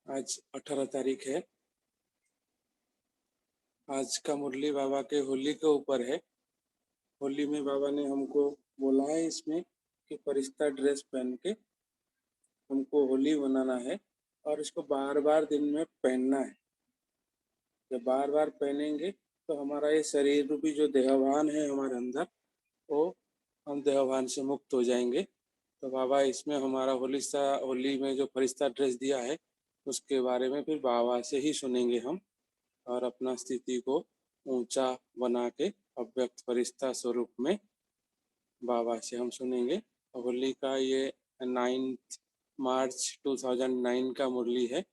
आज 18 तारीख है। आज का मुरली बाबा के होली के ऊपर है। होली में बाबा ने हमको बोला है इसमें कि परिस्ता ड्रेस पहन के हमको होली मनाना है और इसको बार बार दिन में पहनना है। जब बार बार पहनेंगे तो हमारा ये शरीर रूपी जो देहभान है हमारे अंदर, वो हम देहभान से मुक्त हो जाएंगे। तो बाबा इसमें हमारा होली में जो फरिश्ता ड्रेस दिया है उसके बारे में फिर बाबा से ही सुनेंगे हम, और अपना स्थिति को ऊंचा बना के अव्यक्त फरिश्ता स्वरूप में बाबा से हम सुनेंगे। होली का ये 9 मार्च 2009 का मुरली है।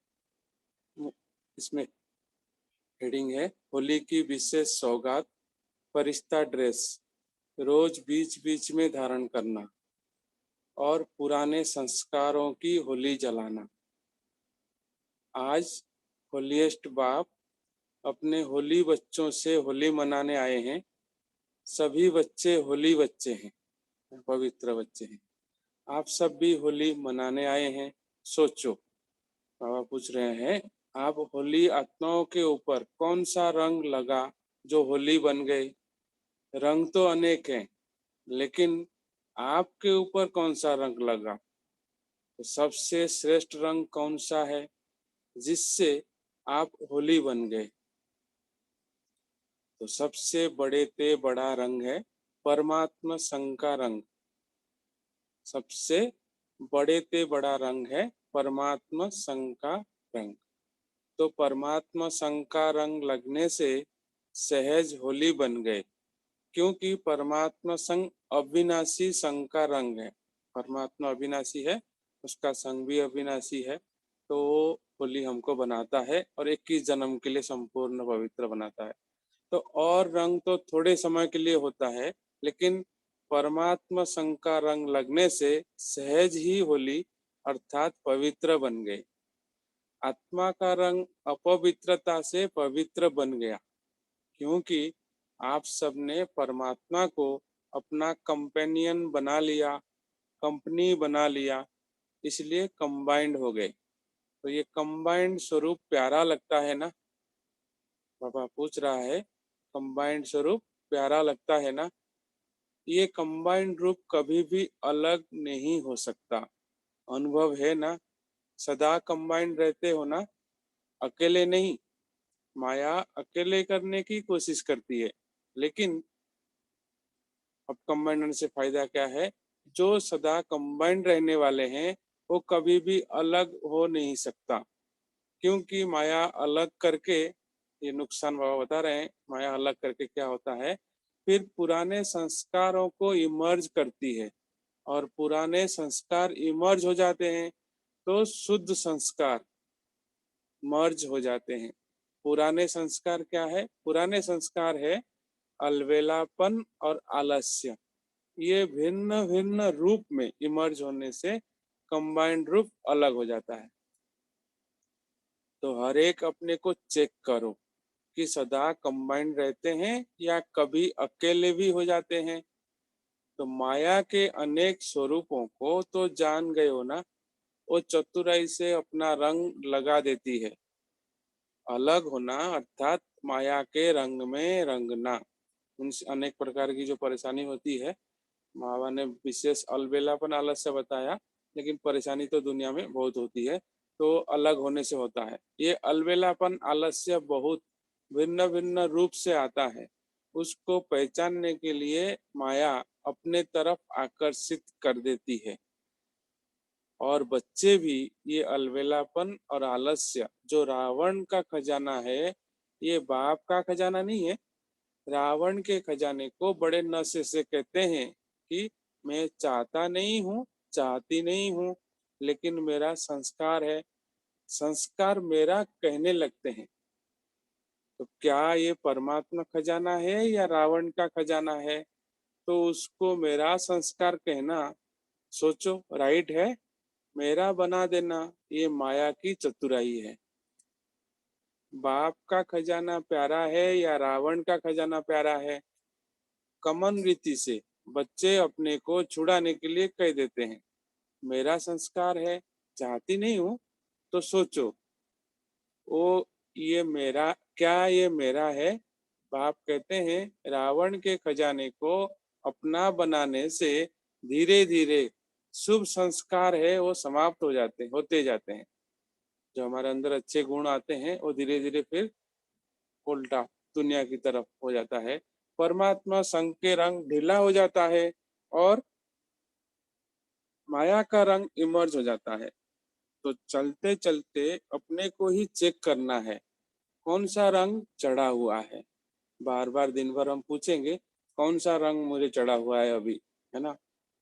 इसमें हेडिंग है होली की विशेष सौगात, फरिश्ता ड्रेस रोज बीच बीच में धारण करना और पुराने संस्कारों की होली जलाना। आज होलीएस्ट बाप अपने होली बच्चों से होली मनाने आए हैं। सभी बच्चे होली बच्चे हैं, पवित्र बच्चे हैं। आप सब भी होली मनाने आए हैं। सोचो, बाबा पूछ रहे हैं, आप होली आत्माओं के ऊपर कौन सा रंग लगा जो होली बन गए? रंग तो अनेक हैं, लेकिन आपके ऊपर कौन सा रंग लगा? तो सबसे श्रेष्ठ रंग कौन सा है जिससे आप होली बन गए? तो सबसे बड़े ते बड़ा रंग है परमात्मा संग का रंग। सबसे बड़े ते बड़ा रंग है परमात्मा संग का रंग। तो परमात्मा संग का रंग लगने से सहज होली बन गए, क्योंकि परमात्मा संग अविनाशी संग का रंग है। परमात्मा अविनाशी है, उसका संग भी अविनाशी है। तो होली हमको बनाता है और 21 जन्म के लिए संपूर्ण पवित्र बनाता है। तो और रंग तो थोड़े समय के लिए होता है, लेकिन परमात्मा संग का रंग लगने से सहज ही होली अर्थात पवित्र बन गए। आत्मा का रंग अपवित्रता से पवित्र बन गया, क्योंकि आप सबने परमात्मा को अपना कंपेनियन बना लिया, कंपनी बना लिया, इसलिए कंबाइंड हो गए। तो ये कंबाइंड स्वरूप प्यारा लगता है ना? बाबा पूछ रहा है, कंबाइंड स्वरूप प्यारा लगता है ना? ये कंबाइंड रूप कभी भी अलग नहीं हो सकता। अनुभव है ना? सदा कंबाइंड रहते हो ना, अकेले नहीं। माया अकेले करने की कोशिश करती है, लेकिन अब कंबाइंड होने से फायदा क्या है? जो सदा कंबाइंड रहने वाले हैं वो कभी भी अलग हो नहीं सकता, क्योंकि माया अलग करके, ये नुकसान बाबा बता रहे हैं, माया अलग करके क्या होता है, फिर पुराने संस्कारों को इमर्ज करती है, और पुराने संस्कार इमर्ज हो जाते हैं तो शुद्ध संस्कार मर्ज हो जाते हैं। पुराने संस्कार क्या है? पुराने संस्कार है अलवेलापन और आलस्य। ये भिन्न भिन्न रूप में इमर्ज होने से कंबाइंड रूप अलग हो जाता है। तो हर एक अपने को चेक करो कि सदा कंबाइंड रहते हैं या कभी अकेले भी हो जाते हैं। तो माया के अनेक स्वरूपों को तो जान गए हो ना? वो चतुराई से अपना रंग लगा देती है। अलग होना अर्थात माया के रंग में रंगना। उनसे अनेक प्रकार की जो परेशानी होती है, बाबा ने विशेष अलबेलापन आलस्य बताया, लेकिन परेशानी तो दुनिया में बहुत होती है, तो अलग होने से होता है। ये अलबेलापन आलस्य बहुत भिन्न भिन्न रूप से आता है। उसको पहचानने के लिए माया अपने तरफ आकर्षित कर देती है। और बच्चे भी ये अलबेलापन और आलस्य जो रावण का खजाना है, ये बाप का खजाना नहीं है। रावण के खजाने को बड़े नशे से कहते हैं कि मैं चाहता नहीं हूँ, चाहती नहीं हूँ, लेकिन मेरा संस्कार है, संस्कार मेरा कहने लगते हैं। तो क्या ये परमात्मा खजाना है या रावण का खजाना है? तो उसको मेरा संस्कार कहना, सोचो, राइट है? मेरा बना देना, ये माया की चतुराई है। बाप का खजाना प्यारा है या रावण का खजाना प्यारा है? कमन रीति से बच्चे अपने को छुड़ाने के लिए कह देते हैं, मेरा संस्कार है, चाहती नहीं हूँ। तो सोचो, वो ये मेरा, क्या ये मेरा है? बाप कहते हैं रावण के खजाने को अपना बनाने से धीरे धीरे शुभ संस्कार है वो समाप्त होते जाते हैं। जो हमारे अंदर अच्छे गुण आते हैं वो धीरे धीरे फिर उल्टा दुनिया की तरफ हो जाता है। परमात्मा संग के रंग ढीला हो जाता है और माया का रंग इमर्ज हो जाता है। तो चलते चलते अपने को ही चेक करना है कौन सा रंग चढ़ा हुआ है। बार बार दिन भर हम पूछेंगे कौन सा रंग मुझे चढ़ा हुआ है अभी, है ना?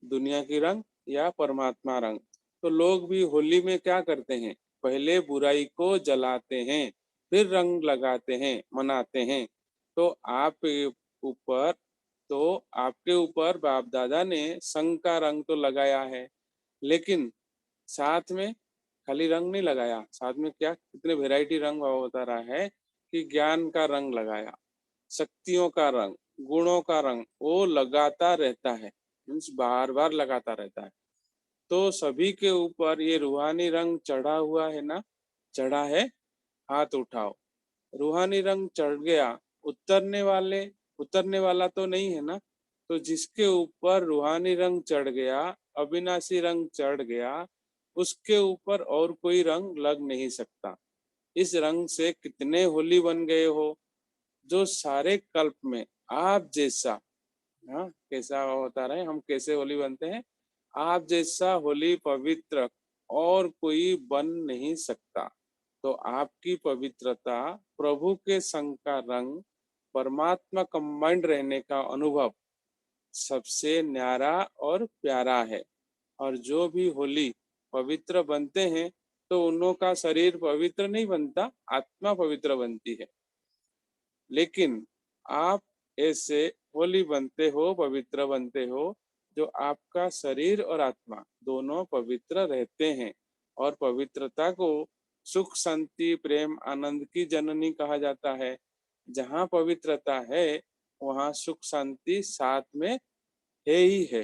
दुनिया की रंग या परमात्मा रंग। तो लोग भी होली में क्या करते हैं, पहले बुराई को जलाते हैं, फिर रंग लगाते हैं, मनाते हैं। तो ऊपर तो आपके ऊपर बाप दादा ने संग का रंग तो लगाया है, लेकिन साथ में खाली रंग नहीं लगाया, साथ में क्या कितने वैरायटी रंग बता रहा है कि ज्ञान का रंग लगाया, शक्तियों का रंग, गुणों का रंग वो लगाता रहता है, मीन्स बार बार लगाता रहता है। तो सभी के ऊपर ये रूहानी रंग चढ़ा हुआ है ना? चढ़ा है? हाथ उठाओ। रूहानी रंग चढ़ गया, उतरने वाले उतरने वाला तो नहीं है ना? तो जिसके ऊपर रूहानी रंग चढ़ गया, अविनाशी रंग चढ़ गया, उसके ऊपर और कोई रंग लग नहीं सकता। इस रंग से कितने होली बन गए हो, जो सारे कल्प में आप जैसा, हाँ कैसा होता रहे, हम कैसे होली बनते हैं, आप जैसा होली पवित्र और कोई बन नहीं सकता। तो आपकी पवित्रता, प्रभु के संग का रंग, परमात्मा कंबाइंड रहने का अनुभव सबसे न्यारा और प्यारा है। और जो भी होली पवित्र बनते हैं तो उन्हों का शरीर पवित्र नहीं बनता, आत्मा पवित्र बनती है। लेकिन आप ऐसे होली बनते हो, पवित्र बनते हो, जो आपका शरीर और आत्मा दोनों पवित्र रहते हैं। और पवित्रता को सुख शांति प्रेम आनंद की जननी कहा जाता है। जहाँ पवित्रता है वहाँ सुख शांति साथ में है ही है।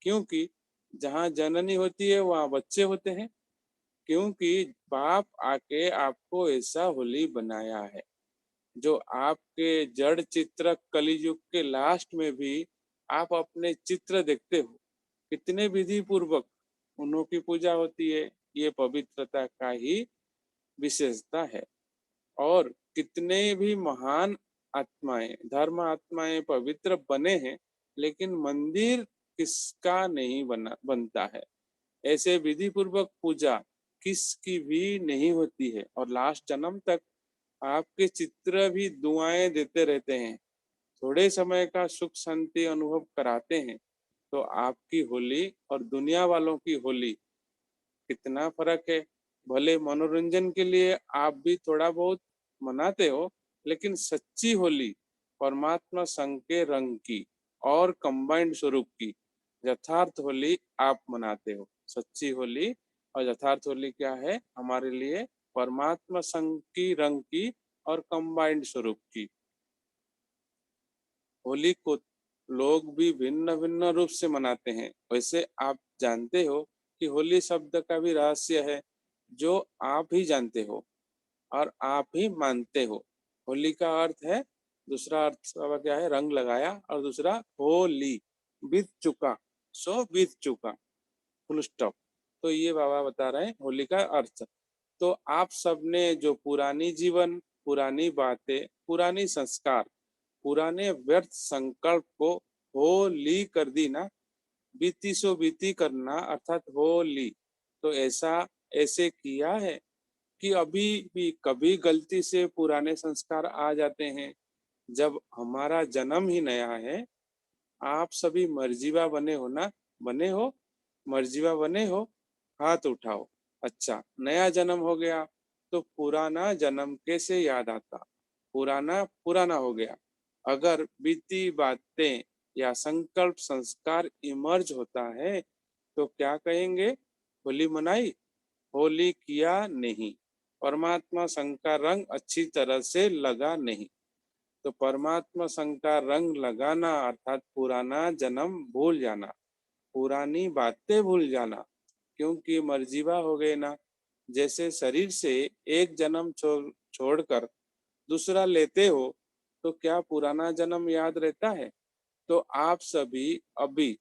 क्योंकि जहाँ जननी होती है वहाँ बच्चे होते हैं, क्योंकि बाप आके आपको ऐसा होली बनाया है। जो आपके जड़ चित्र कलयुग के लास्ट में भी आप अपने चित्र देखते हो, कितने विधि पूर्वक उन्हों की पूजा होती है। ये पवित्रता का ही विशेषता है। और कितने भी महान आत्माएं, धर्म आत्माएं पवित्र बने हैं, लेकिन मंदिर किसका नहीं बनता है। ऐसे विधि पूर्वक पूजा किसकी भी नहीं होती है। और लास्ट जन्म तक आपके चित्र भी दुआएं देते रहते हैं, थोड़े समय का सुख शांति अनुभव कराते हैं। तो आपकी होली और दुनिया वालों की होली कितना फर्क है। भले मनोरंजन के लिए आप भी थोड़ा बहुत मनाते हो, लेकिन सच्ची होली परमात्मा संग के रंग की और कंबाइंड स्वरूप की यथार्थ होली आप मनाते हो। सच्ची होली और यथार्थ होली क्या है हमारे लिए? परमात्मा संग की रंग की और कंबाइंड स्वरूप की। होली को लोग भी भिन्न भिन्न रूप से मनाते हैं। वैसे आप जानते हो कि होली शब्द का भी रहस्य है, जो आप ही जानते हो और आप ही मानते हो। होली का अर्थ है, दूसरा अर्थ बाबा क्या है? रंग लगाया। और दूसरा होली, बीत चुका, सो बीत चुका, फुल स्टॉप। तो ये बाबा बता रहे हैं होली का अर्थ। तो आप सबने जो पुरानी जीवन, पुरानी बातें, पुरानी संस्कार, पुराने व्यर्थ संकल्प को होली कर दी ना, बीती सो बीती करना अर्थात होली। तो ऐसा ऐसे किया है कि अभी भी कभी गलती से पुराने संस्कार आ जाते हैं। जब हमारा जन्म ही नया है, आप सभी मर्जीवा बने हो ना? बने हो? मर्जीवा बने हो? हाथ उठाओ। अच्छा, नया जन्म हो गया तो पुराना जन्म कैसे याद आता? पुराना पुराना हो गया। अगर बीती बातें या संकल्प संस्कार इमर्ज होता है तो क्या कहेंगे? होली मनाई, होली किया नहीं, परमात्मा संग का रंग अच्छी तरह से लगा नहीं। तो परमात्मा संग का रंग लगाना अर्थात पुराना जन्म भूल जाना, पुरानी बातें भूल जाना। क्योंकि मर्जीवा हो गए ना। जैसे शरीर से एक जन्म छोड़कर दूसरा लेते हो तो क्या पुराना जन्म याद रहता है? तो आप सभी अभी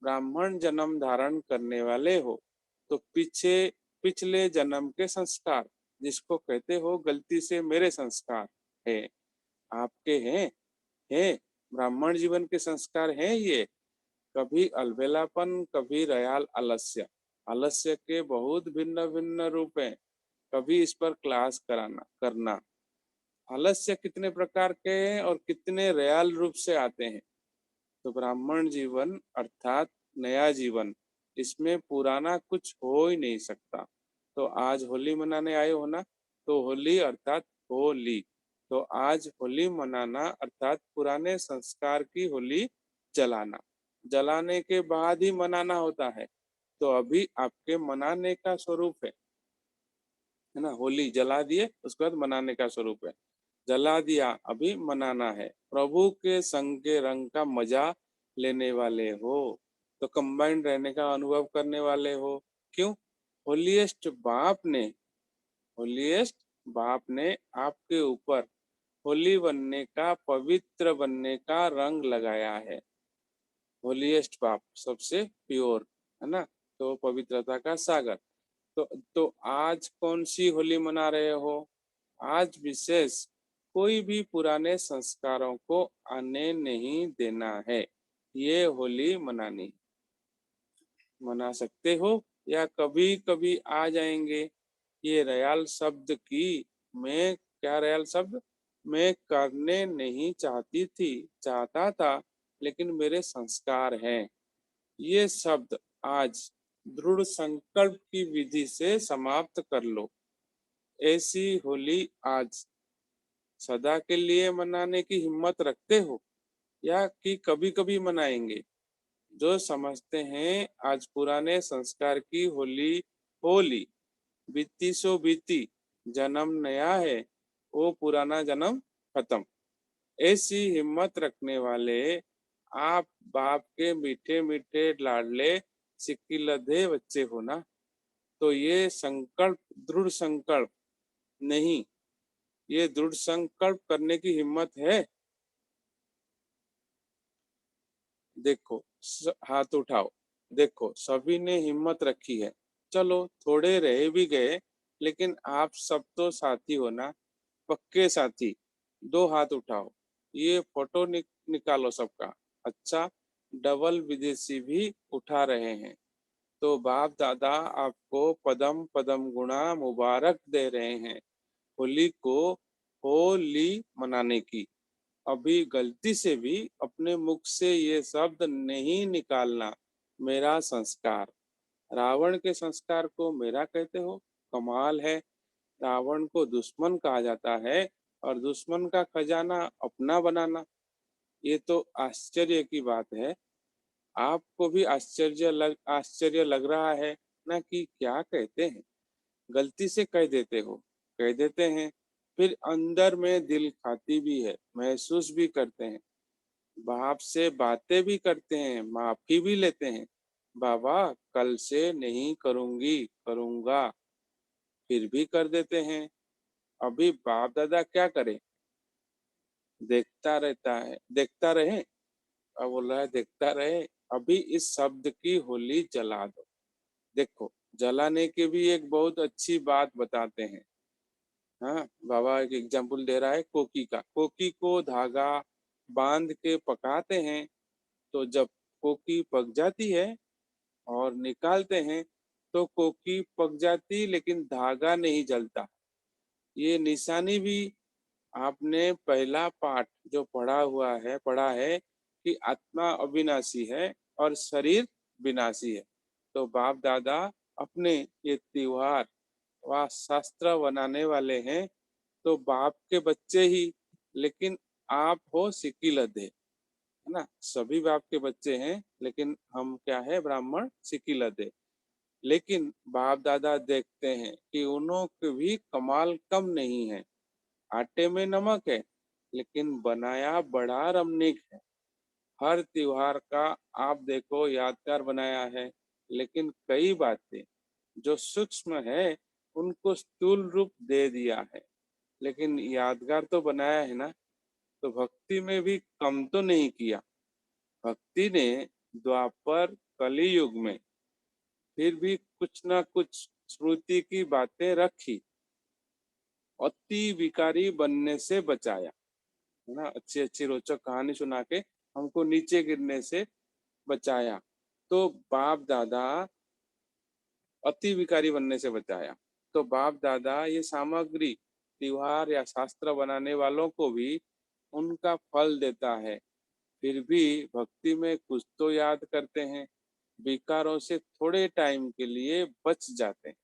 ब्राह्मण जन्म धारण करने वाले हो, तो पीछे पिछले जन्म के संस्कार, जिसको कहते हो गलती से मेरे संस्कार है, आपके हैं ब्राह्मण जीवन के संस्कार हैं ये। कभी अलबेलापन, कभी रयाल आलस्य। आलस्य के बहुत भिन्न भिन्न रूप हैं। कभी इस पर क्लास कराना करना। आलस्य कितने प्रकार के हैं और कितने रयाल रूप से आते हैं? तो ब्राह्मण जीवन अर्थात नया जीवन, इसमें पुराना कुछ हो ही नहीं सकता। तो आज होली मनाने आए हो ना, तो होली अर्थात होली, तो आज होली मनाना अर्थात पुराने संस्कार की होली जलाना, जलाने के बाद ही मनाना होता है। तो अभी आपके मनाने का स्वरूप है ना, होली जला दिए उसके बाद मनाने का स्वरूप है। जला दिया, अभी मनाना है। प्रभु के संग के रंग का मजा लेने वाले हो, तो कंबाइंड रहने का अनुभव करने वाले हो। क्यों? होलीएस्ट बाप ने होलीएस्ट बाप ने आपके ऊपर होली बनने का, पवित्र बनने का रंग लगाया है। होलीएस्ट बाप सबसे प्योर है ना, तो पवित्रता का सागर। तो आज कौन सी होली मना रहे हो? आज विशेष कोई भी पुराने संस्कारों को आने नहीं देना है। ये होली मना सकते हो या कभी कभी आ जाएंगे। ये रयाल शब्द की मैं क्या रयाल शब्द मैं करने नहीं चाहता था, लेकिन मेरे संस्कार हैं। ये शब्द आज दृढ़ संकल्प की विधि से समाप्त कर लो। ऐसी होली आज सदा के लिए मनाने की हिम्मत रखते हो या कि कभी कभी मनाएंगे? जो समझते हैं आज पुराने संस्कार की होली होली, बीती सो बीती, जन्म नया है, वो पुराना जन्म खत्म। ऐसी हिम्मत रखने वाले आप बाप के मीठे मीठे लाडले सिक्किलधे बच्चे हो ना, तो ये संकल्प दृढ़ संकल्प नहीं, ये दृढ़ संकल्प करने की हिम्मत है? देखो हाथ उठाओ। देखो सभी ने हिम्मत रखी है। चलो थोड़े रह भी गए, लेकिन आप सब तो साथी हो ना, पक्के साथी। दो हाथ उठाओ। ये फोटो निकालो सबका। अच्छा, डबल विदेशी भी उठा रहे हैं। तो बाप दादा आपको पदम पदम गुणा मुबारक दे रहे हैं, होली को होली मनाने की। अभी गलती से भी अपने मुख से ये शब्द नहीं निकालना, मेरा संस्कार। रावण के संस्कार को मेरा कहते हो? कमाल है। रावण को दुश्मन कहा जाता है और दुश्मन का खजाना अपना बनाना, ये तो आश्चर्य की बात है। आपको भी आश्चर्य लग रहा है ना कि क्या कहते हैं? गलती से कह देते हैं, फिर अंदर में दिल खाती भी है, महसूस भी करते हैं। बाप से बातें भी करते हैं, माफी भी लेते हैं। बाबा कल से नहीं करूंगी, करूंगा, फिर भी कर देते हैं। अभी बाप दादा क्या करे? देखता रहे। अब बोल रहा है देखता रहे। अभी इस शब्द की होली जला दो। देखो, जलाने की भी एक बहुत अच्छी बात बताते हैं। हाँ, बाबा एक एग्जाम्पल दे रहा है कोकी का। कोकी को धागा बांध के पकाते हैं, तो जब कोकी पक जाती है और निकालते हैं, तो कोकी पक जाती लेकिन धागा नहीं जलता। ये निशानी भी आपने पहला पाठ जो पढ़ा है कि आत्मा अविनाशी है और शरीर विनाशी है। तो बाप दादा अपने ये त्योहार व शास्त्र बनाने वाले हैं, तो बाप के बच्चे ही, लेकिन आप हो सिकिलधे, है ना। सभी बाप के बच्चे हैं, लेकिन हम क्या है? ब्राह्मण सिकिलधे। लेकिन बाप दादा देखते हैं कि उन्हों के भी कमाल कम नहीं है। आटे में नमक है, लेकिन बनाया बड़ा रमणीक है। हर त्योहार का आप देखो यादगार बनाया है, लेकिन कई बातें जो सूक्ष्म है उनको स्थूल रूप दे दिया है। लेकिन यादगार तो बनाया है ना। तो भक्ति में भी कम तो नहीं किया। भक्ति ने द्वापर कली युग में फिर भी कुछ ना कुछ श्रुति की बातें रखी, अति विकारी बनने से बचाया, है ना। अच्छी अच्छी रोचक कहानी सुना के हमको नीचे गिरने से बचाया। तो बाप दादा अति विकारी बनने से बचाया। तो बाप दादा ये सामग्री त्योहार या शास्त्र बनाने वालों को भी उनका फल देता है। फिर भी भक्ति में कुछ तो याद करते हैं, विकारों से थोड़े टाइम के लिए बच जाते हैं,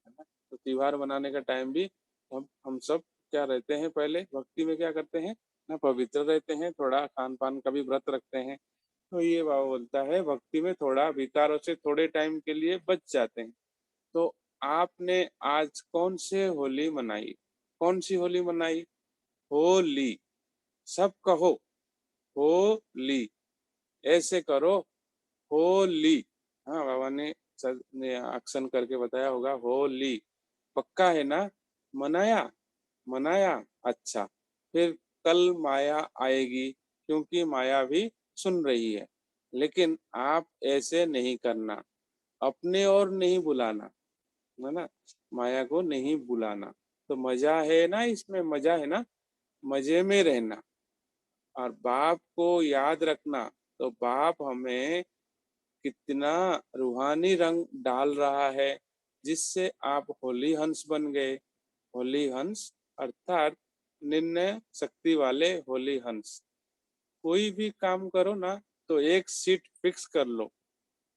है ना। तो त्योहार बनाने का टाइम भी हम सब क्या रहते हैं, पहले भक्ति में क्या करते हैं ना, पवित्र रहते हैं, थोड़ा खान पान का भी व्रत रखते हैं। तो ये बाबा बोलता है भक्ति में थोड़ा विकारों से थोड़े टाइम के लिए बच जाते हैं। तो आपने आज कौन से होली मनाई? कौन सी होली मनाई? होली। सब कहो होली, ऐसे करो होली। हाँ, बाबा ने सर ने एक्शन करके बताया होगा होली। पक्का है ना? मनाया? मनाया। अच्छा, फिर कल माया आएगी, क्योंकि माया भी सुन रही है। लेकिन आप ऐसे नहीं करना, अपने और नहीं बुलाना, है ना। माया को नहीं बुलाना। तो मजा है ना, इसमें मजा है ना, मजे में रहना। और बाप को याद रखना। तो बाप हमें कितना रूहानी रंग डाल रहा है, जिससे आप होली हंस बन गए। होली हंस अर्थात निर्णय शक्ति वाले होली हंस। कोई भी काम करो ना, तो एक सीट फिक्स कर लो,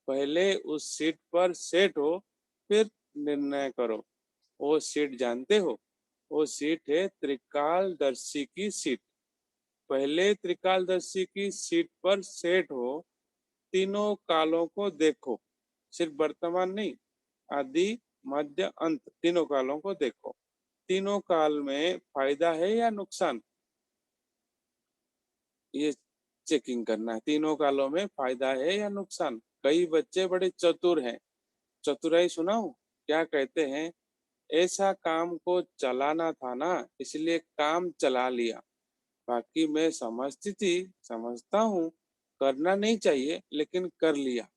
पहले उस सीट पर सेट हो, फिर निर्णय करो। वो सीट जानते हो? वो सीट है त्रिकालदर्शी की सीट। पहले त्रिकालदर्शी की सीट पर सेट हो, तीनों कालों को देखो, सिर्फ वर्तमान नहीं, आदि मध्य अंत तीनों कालों को देखो। तीनों काल में फायदा है या नुकसान, ये चेकिंग करना है। तीनों कालों में फायदा है या नुकसान। कई बच्चे बड़े चतुर हैं। चतुराई सुनाओ, क्या कहते हैं? ऐसा काम को चलाना था ना, इसलिए काम चला लिया। बाकी मैं समझता हूँ करना नहीं चाहिए, लेकिन कर लिया।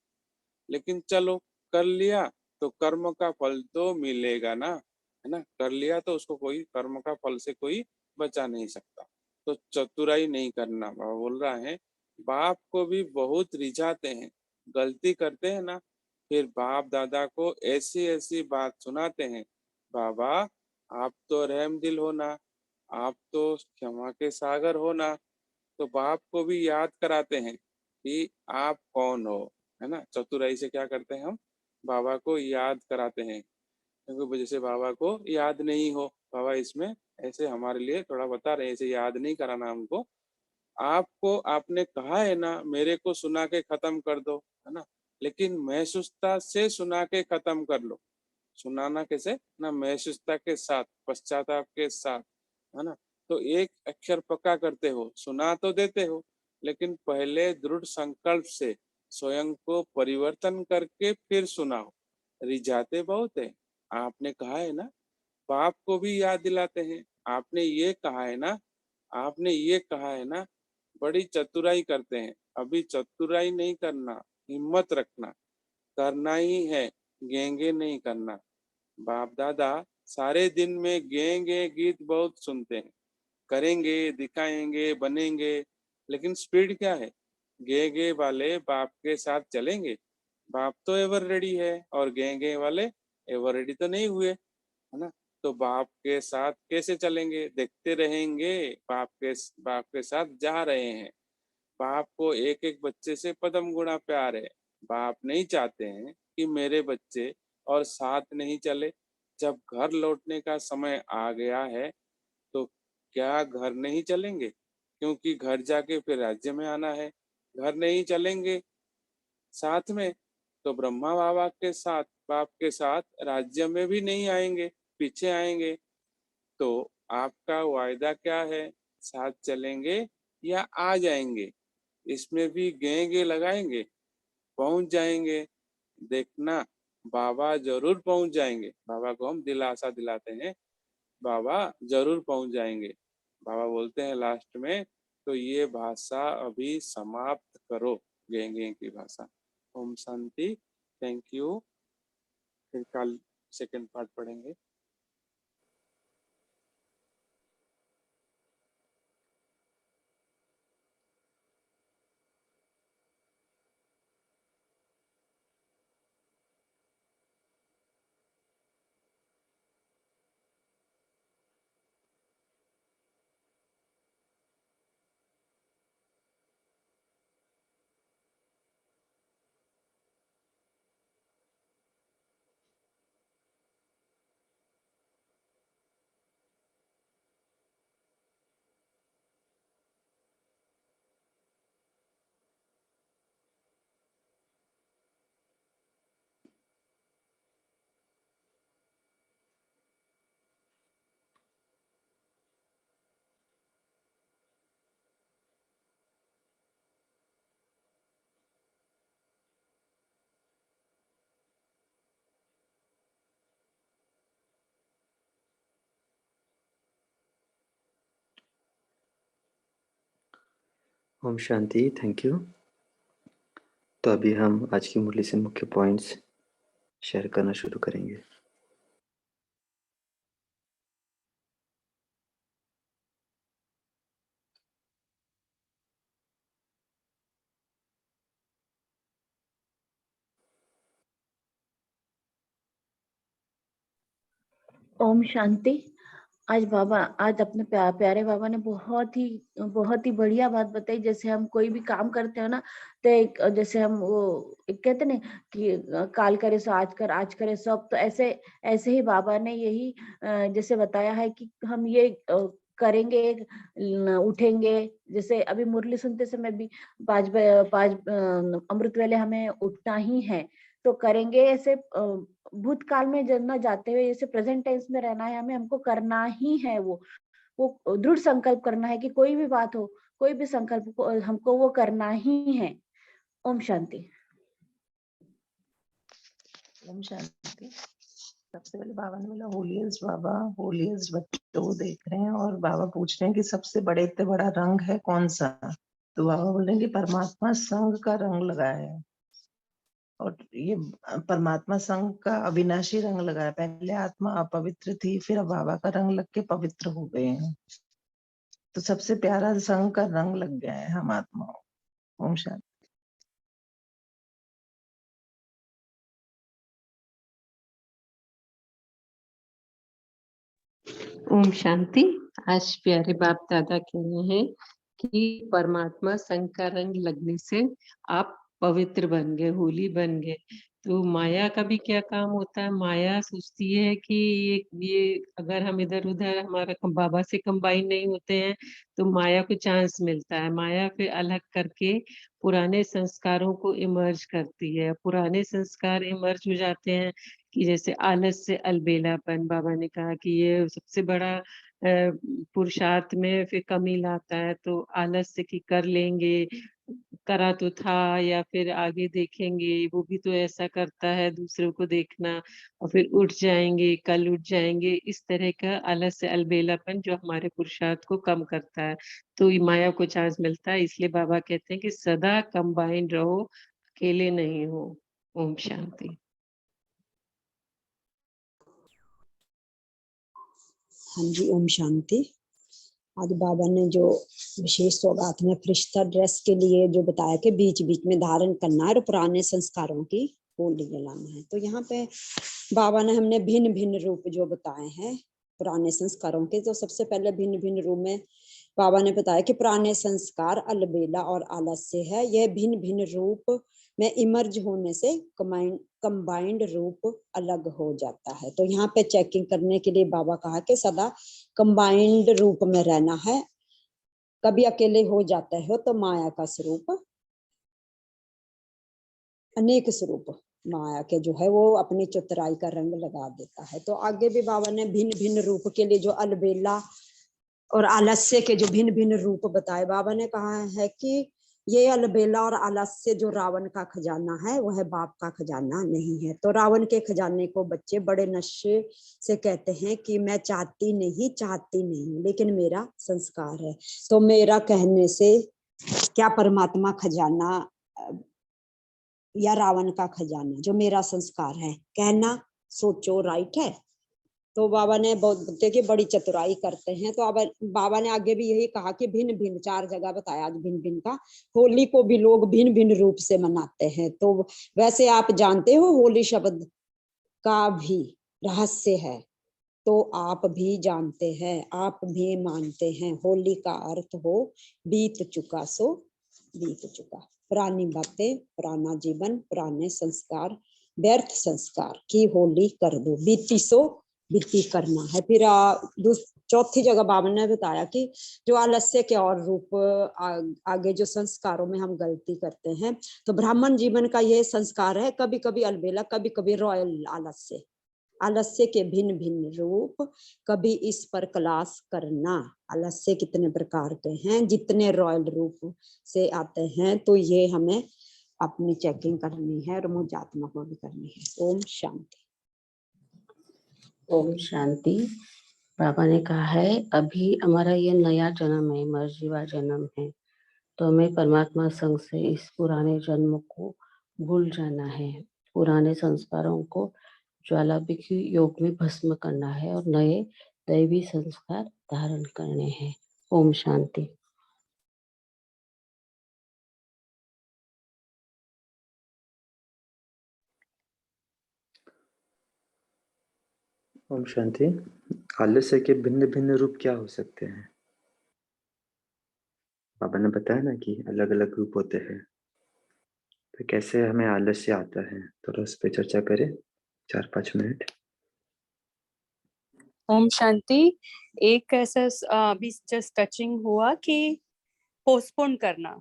लेकिन चलो, कर लिया तो कर्म का फल तो मिलेगा ना, है ना। कर लिया तो उसको कोई कर्म का फल से कोई बचा नहीं सकता। तो चतुराई नहीं करना, बाबा बोल रहा है। बाप को भी बहुत रिझाते हैं, गलती करते हैं ना, फिर बाप दादा को ऐसी ऐसी बात सुनाते हैं। बाबा, आप तो रहम दिल हो ना, आप तो क्षमा के सागर हो ना। तो बाप को भी याद कराते हैं कि आप कौन हो, है ना। चतुराई से क्या करते हैं हम? बाबा को याद कराते हैं, क्योंकि वजह से बाबा को याद नहीं हो। बाबा इसमें ऐसे हमारे लिए थोड़ा बता रहे हैं, ऐसे याद नहीं कराना हमको। आपको आपने कहा है ना मेरे को सुना के खत्म कर दो, है ना। लेकिन महसूसता से सुना के खत्म कर लो। सुनाना कैसे ना, महसूसता के साथ, पश्चाताप के साथ, है ना। तो एक अक्षर पक्का करते हो, सुना तो देते हो, लेकिन पहले दृढ़ संकल्प से स्वयं को परिवर्तन करके फिर सुनाओ। रिझाते बहुत है। आपने कहा है ना, पाप को भी याद दिलाते हैं। आपने ये कहा है ना, आपने ये कहा है ना। बड़ी चतुराई करते हैं। अभी चतुराई नहीं करना, हिम्मत रखना, करना ही है, गेंगे नहीं करना। बाप दादा सारे दिन में गेंगे गीत बहुत सुनते हैं, करेंगे, दिखाएंगे, बनेंगे, लेकिन स्पीड क्या है? गे गे वाले बाप के साथ चलेंगे। बाप तो एवर रेडी है, और गे गे वाले एवर रेडी तो नहीं हुए, है ना। तो बाप के साथ कैसे चलेंगे? देखते रहेंगे। बाप के साथ जा रहे हैं। बाप को एक एक बच्चे से पदम गुणा प्यार है। बाप नहीं चाहते हैं कि मेरे बच्चे और साथ नहीं चले। जब घर लौटने का समय आ गया है, तो क्या घर नहीं चलेंगे? क्योंकि घर जाके फिर राज्य में आना है। घर नहीं चलेंगे साथ में, तो ब्रह्मा बाबा के साथ, बाप के साथ राज्य में भी नहीं आएंगे, पीछे आएंगे। तो आपका वायदा क्या है? साथ चलेंगे या आ जाएंगे? इसमें भी गेंगे लगाएंगे, पहुंच जाएंगे। देखना, बाबा जरूर पहुंच जाएंगे। बाबा को हम दिलासा दिलाते हैं, बाबा जरूर पहुंच जाएंगे। बाबा बोलते हैं लास्ट में, तो ये भाषा अभी समाप्त करो, गेंगे की भाषा। ओम शांति। Thank you. फिर कल सेकंड पार्ट पढ़ेंगे। ओम शांति। Thank you. तो अभी हम आज की मुरली से मुख्य पॉइंट्स शेयर करना शुरू करेंगे। ओम शांति। आज अपने प्यारे बाबा ने बहुत ही बढ़िया बात बताई। जैसे हम कोई भी काम करते हो ना, तो जैसे हम वो कहते ना कि काल करे सो आज करे सो अब, तो ऐसे ही बाबा ने यही जैसे बताया है कि हम ये करेंगे, उठेंगे। जैसे अभी मुरली सुनते समय भी पाँच अमृत वेले हमें उठना ही है, तो करेंगे ऐसे। भूतकाल में न जाते हुए जैसे प्रेजेंट टेंस में रहना है हमें, हमको करना ही है। वो दृढ़ संकल्प करना है कि कोई भी बात हो, कोई भी संकल्प को हमको वो करना ही है। ओम शांति। ओम शांति। सबसे पहले बाबा ने बोला होलियस्ट बाबा, होलियस्ट बच्चों को देख रहे हैं और बाबा पूछ रहे हैं कि सबसे बड़े इतने बड़ा रंग है कौन सा। तो बाबा बोल रहे हैं कि परमात्मा संघ का रंग लगा है, और ये परमात्मा संघ का अविनाशी रंग लगा है। पहले आत्मा अपवित्र थी, फिर अब बाबा का रंग लग के पवित्र हो गए हैं। तो सबसे प्यारा संघ का रंग लग गया है हम आत्माओं। ओम शांति। ओम शांति। आज प्यारे बाप दादा कह रहे हैं कि परमात्मा संघ का रंग लगने से आप पवित्र बन गए, होली बन गए। तो माया का भी क्या काम होता है? माया सोचती है कि ये अगर हम इधर उधर हमारा बाबा से कंबाइन नहीं होते हैं तो माया को चांस मिलता है। माया फिर अलग करके पुराने संस्कारों को इमर्ज करती है। पुराने संस्कार इमर्ज हो जाते हैं कि जैसे आलस से अलबेलापन। बाबा ने कहा कि ये सबसे बड़ा पुरुषार्थ में फिर कमी लाता है। तो आलस से कि कर लेंगे, करा तो था, या फिर आगे देखेंगे, वो भी तो ऐसा करता है, दूसरों को देखना, और फिर उठ जाएंगे, कल उठ जाएंगे। इस तरह का आलस से अलबेलापन जो हमारे पुरुषार्थ को कम करता है, तो ये माया को चांस मिलता है। इसलिए बाबा कहते हैं कि सदा कंबाइंड रहो, अकेले नहीं हो। ओम शांति। हाँ जी, ओम शांति। आज बाबा ने जो विशेष सौगात में फरिश्ता ड्रेस के लिए जो बताया कि बीच बीच में धारण करना है और पुराने संस्कारों की होली जलाना है, तो यहाँ पे बाबा ने हमने भिन्न भिन्न रूप जो बताए हैं पुराने संस्कारों के। तो सबसे पहले भिन्न भिन्न रूप में बाबा ने बताया कि पुराने संस्कार अलबेला और आलस्य है। यह भिन्न भिन्न रूप में इमर्ज होने से कंबाइंड रूप अलग हो जाता है। तो यहाँ पे चेकिंग करने के लिए बाबा कहा कि सदा कंबाइंड रूप में रहना है। कभी अकेले हो जाते हो तो माया का स्वरूप, अनेक स्वरूप माया के जो है वो अपनी चतुराई का रंग लगा देता है। तो आगे भी बाबा ने भिन्न भिन्न रूप के लिए जो अलबेला और आलस्य के जो भिन्न भिन्न रूप बताए, बाबा ने कहा है कि ये अलबेला और आलस्य जो रावण का खजाना है वह बाप का खजाना नहीं है। तो रावण के खजाने को बच्चे बड़े नशे से कहते हैं कि मैं चाहती नहीं, लेकिन मेरा संस्कार है। तो मेरा कहने से क्या परमात्मा खजाना या रावण का खजाना जो मेरा संस्कार है, कहना सोचो राइट है। तो बाबा ने देखिए बड़ी चतुराई करते हैं। तो अब बाबा ने आगे भी यही कहा कि भिन्न भिन्न 4 जगह बताया आज भिन्न भिन्न का। होली को भी लोग भिन्न भिन्न रूप से मनाते हैं। तो वैसे आप जानते हो होली शब्द का भी रहस्य है, तो आप भी जानते हैं, आप भी मानते हैं। होली का अर्थ हो बीत चुका सो बीत चुका, पुरानी बातें, पुराना जीवन, पुराने संस्कार, व्यर्थ संस्कार की होली कर दो, बीती सो बीती करना है। फिर चौथी जगह बाबा ने बताया कि जो आलस्य के और रूप आगे जो संस्कारों में हम गलती करते हैं, तो ब्राह्मण जीवन का ये संस्कार है, कभी कभी अलबेला, कभी कभी रॉयल आलस्य। आलस्य के भिन्न भिन्न रूप, कभी इस पर क्लास करना। आलस्य कितने प्रकार के हैं, जितने रॉयल रूप से आते हैं, तो ये हमें अपनी चेकिंग करनी है और मुझात्मा को भी करनी है। ओम शांति। ओम शांति। बाबा ने कहा है अभी हमारा ये नया जन्म है, मर्जीवा जन्म है, तो हमें परमात्मा संग से इस पुराने जन्म को भूल जाना है, पुराने संस्कारों को ज्वालाभिखी योग में भस्म करना है और नए दैवी संस्कार धारण करने हैं। ओम शांति। ओम शांति। आलस्य के भिन्न भिन्न रूप क्या हो सकते हैं? बाबा ने बताया ना कि अलग अलग रूप होते हैं, तो कैसे हमें आलस्य आता है, थोड़ा उस पर चर्चा करें 4-5 मिनट। ओम शांति। एक ऐसा अभी जस्ट टचिंग हुआ कि पोस्टपोन करना,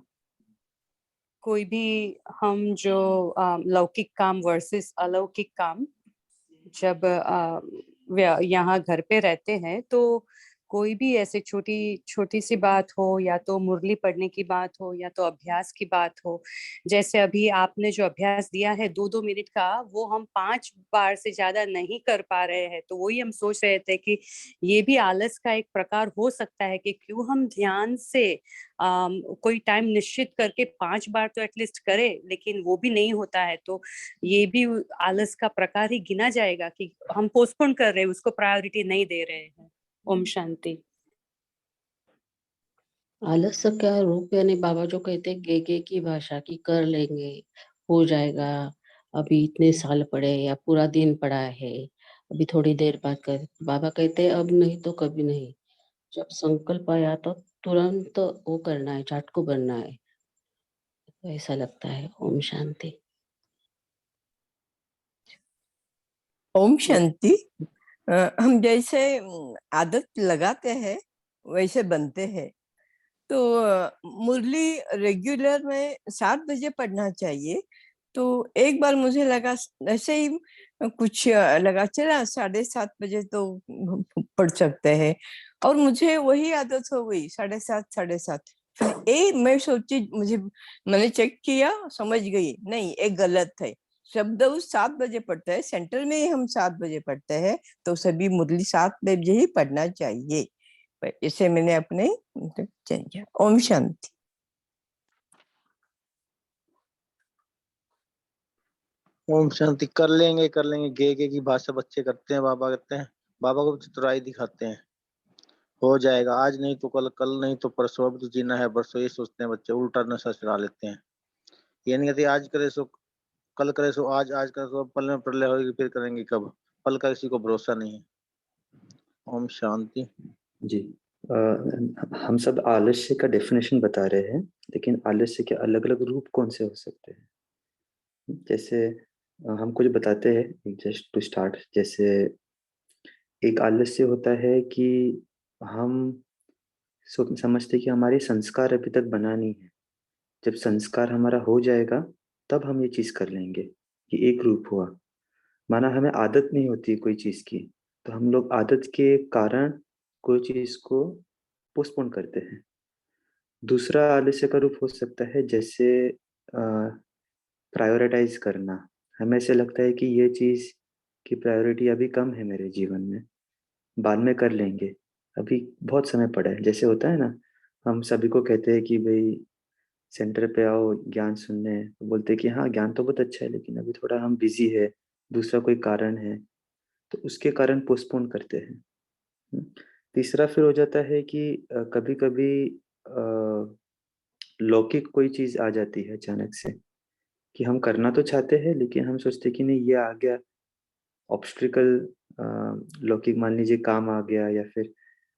कोई भी हम जो लौकिक काम वर्सेस अलौकिक काम, जब यहाँ घर पे रहते हैं तो कोई भी ऐसे छोटी छोटी सी बात हो, या तो मुरली पढ़ने की बात हो, या तो अभ्यास की बात हो, जैसे अभी आपने जो अभ्यास दिया है 2-2 मिनट का, वो हम 5 बार से ज्यादा नहीं कर पा रहे हैं। तो वही हम सोच रहे थे कि ये भी आलस का एक प्रकार हो सकता है कि क्यों हम ध्यान से कोई टाइम निश्चित करके 5 बार तो एटलीस्ट करें, लेकिन वो भी नहीं होता है। तो ये भी आलस का प्रकार ही गिना जाएगा कि हम पोस्टपोन कर रहे हैं, उसको प्रायोरिटी नहीं दे रहे हैं। ओम शांति। आलस्य का रूप यानी बाबा जो कहते हैं गे की भाषा की कर लेंगे, हो जाएगा, अभी इतने साल पढ़े या पूरा दिन पढ़ा है, अभी थोड़ी देर बाद कर। बाबा कहते हैं अब नहीं तो कभी नहीं, जब संकल्प आया तो तुरंत वो करना है, चाट को बनना है, ऐसा लगता है। ओम शांति। ओम शांति। हम जैसे आदत लगाते हैं वैसे बनते हैं। तो मुरली रेगुलर में 7 बजे पढ़ना चाहिए। तो एक बार मुझे लगा ऐसे ही कुछ लगा, चला 7:30 बजे तो पढ़ सकते हैं, और मुझे वही आदत हो गई 7:30। फिर मैं सोची, मैंने चेक किया, समझ गई नहीं ये गलत है। शब्द उस 7 बजे पढ़ते हैं, सेंटर में ही हम 7 बजे पढ़ते हैं, तो सभी मुरली 7 बजे ही पढ़ना चाहिए। इसे मैंने अपने चेंज किया। ओम शांति। ओम शांति। कर लेंगे गे की भाषा बच्चे करते हैं, बाबा कहते हैं, बाबा को चतुराई दिखाते हैं, हो जाएगा, आज नहीं तो कल, कल नहीं तो परसों, अब तो जीना है बरसों, ये सोचते हैं बच्चे, उल्टा नशा चढ़ा लेते हैं। ये नहीं कहते आज करे सो कल, करे सो आज, आज करे सो पल में प्रलय होगी, फिर करेंगे कब, पल का किसी को भरोसा नहीं है। ओम शांति। जी, हम सब आलस्य का डेफिनेशन बता रहे हैं, लेकिन आलस्य के अलग अलग रूप कौन से हो सकते हैं? जैसे हम कुछ बताते हैं जस्ट टू स्टार्ट। जैसे एक आलस्य होता है कि हम समझते कि हमारे संस्कार अभी तक बना नहीं है, जब संस्कार हमारा हो जाएगा तब हम ये चीज कर लेंगे। ये एक रूप हुआ। माना हमें आदत नहीं होती कोई चीज की, तो हम लोग आदत के कारण कोई चीज को पोस्टपोन करते हैं। दूसरा आलस्य का रूप हो सकता है जैसे प्रायोरिटाइज करना। हमें ऐसे लगता है कि ये चीज़ की प्रायोरिटी अभी कम है मेरे जीवन में, बाद में कर लेंगे, अभी बहुत समय पड़ा है। जैसे होता है ना, हम सभी को कहते हैं कि भाई सेंटर पे आओ ज्ञान सुनने, तो बोलते हैं कि हाँ ज्ञान तो बहुत अच्छा है लेकिन अभी थोड़ा हम बिजी है, दूसरा कोई कारण है, तो उसके कारण पोस्टपोन करते हैं। तीसरा फिर हो जाता है कि कभी कभी लौकिक कोई चीज आ जाती है अचानक से, कि हम करना तो चाहते हैं लेकिन हम सोचते कि नहीं ये आ गया ऑब्स्ट्रिकल, लौकिक, मान लीजिए काम आ गया, या फिर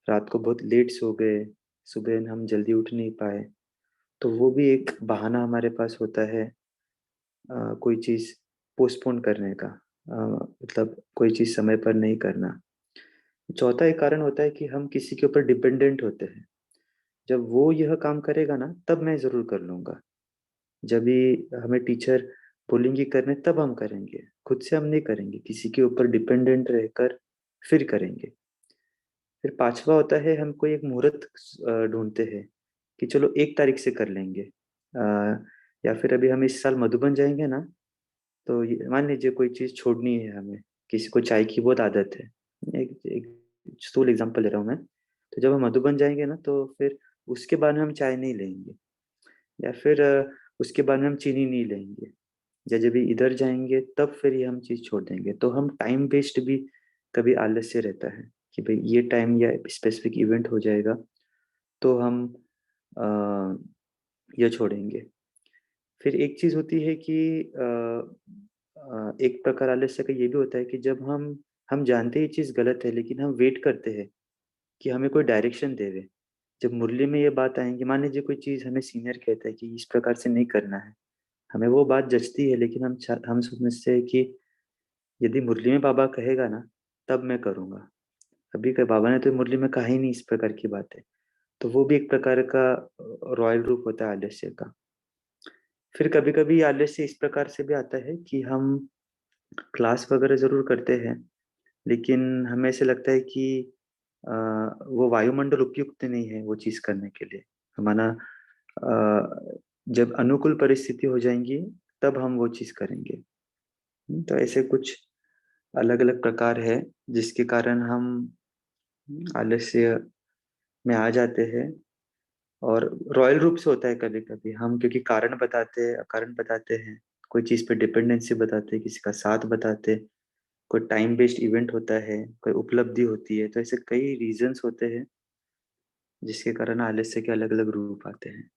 रात को बहुत लेट सो गए, सुबह हम जल्दी उठ नहीं पाए, तो वो भी एक बहाना हमारे पास होता है कोई चीज पोस्टपोन करने का, मतलब कोई चीज समय पर नहीं करना। चौथा एक कारण होता है कि हम किसी के ऊपर डिपेंडेंट होते हैं, जब वो यह काम करेगा ना तब मैं जरूर कर लूंगा, जब भी हमें टीचर बोलेंगे करने तब हम करेंगे, खुद से हम नहीं करेंगे, किसी के ऊपर डिपेंडेंट रहकर फिर करेंगे। फिर पांचवा होता है हम कोई एक मुहूर्त ढूंढते हैं कि चलो 1 तारीख से कर लेंगे, या फिर अभी हम इस साल मधुबन जाएंगे ना, तो मान लीजिए कोई चीज छोड़नी है हमें, किसी को चाय की बहुत आदत है, एक स्थूल एग्जांपल ले रहा हूँ मैं, तो जब हम मधुबन जाएंगे ना तो फिर उसके बाद में हम चाय नहीं लेंगे, या फिर उसके बाद में हम चीनी नहीं लेंगे, या जब इधर जाएंगे तब फिर ये हम चीज छोड़ देंगे। तो हम टाइम बेस्ड भी कभी आलस्य रहता है कि भाई ये टाइम या स्पेसिफिक इवेंट हो जाएगा तो हम अ, ये छोड़ेंगे। फिर एक चीज होती है कि एक प्रकार आलस्य का ये भी होता है कि जब हम जानते हैं ये चीज गलत है लेकिन हम वेट करते हैं कि हमें कोई डायरेक्शन देवे। जब मुरली में ये बात आएंगी, मान लीजिए कोई चीज हमें सीनियर कहता है कि इस प्रकार से नहीं करना है, हमें वो बात जचती है लेकिन हम समझते हैं कि यदि मुरली में बाबा कहेगा ना तब मैं करूंगा, अभी बाबा ने तो मुरली में कहा ही नहीं इस प्रकार की बात है, तो वो भी एक प्रकार का रॉयल रूप होता है आलस्य का। फिर कभी कभी आलस्य इस प्रकार से भी आता है कि हम क्लास वगैरह जरूर करते हैं लेकिन हमें ऐसे लगता है कि वो वायुमंडल उपयुक्त नहीं है वो चीज करने के लिए, हमारा जब अनुकूल परिस्थिति हो जाएंगी तब हम वो चीज करेंगे। तो ऐसे कुछ अलग अलग प्रकार है जिसके कारण हम आलस्य में आ जाते हैं। और रॉयल रूप से होता है कभी कभी हम, क्योंकि कारण बताते हैं, कोई चीज पे डिपेंडेंसी बताते हैं, किसी का साथ बताते हैं, कोई टाइम बेस्ड इवेंट होता है, कोई उपलब्धि होती है, तो ऐसे कई रीजंस होते हैं जिसके कारण आलस्य के अलग अलग रूप आते हैं।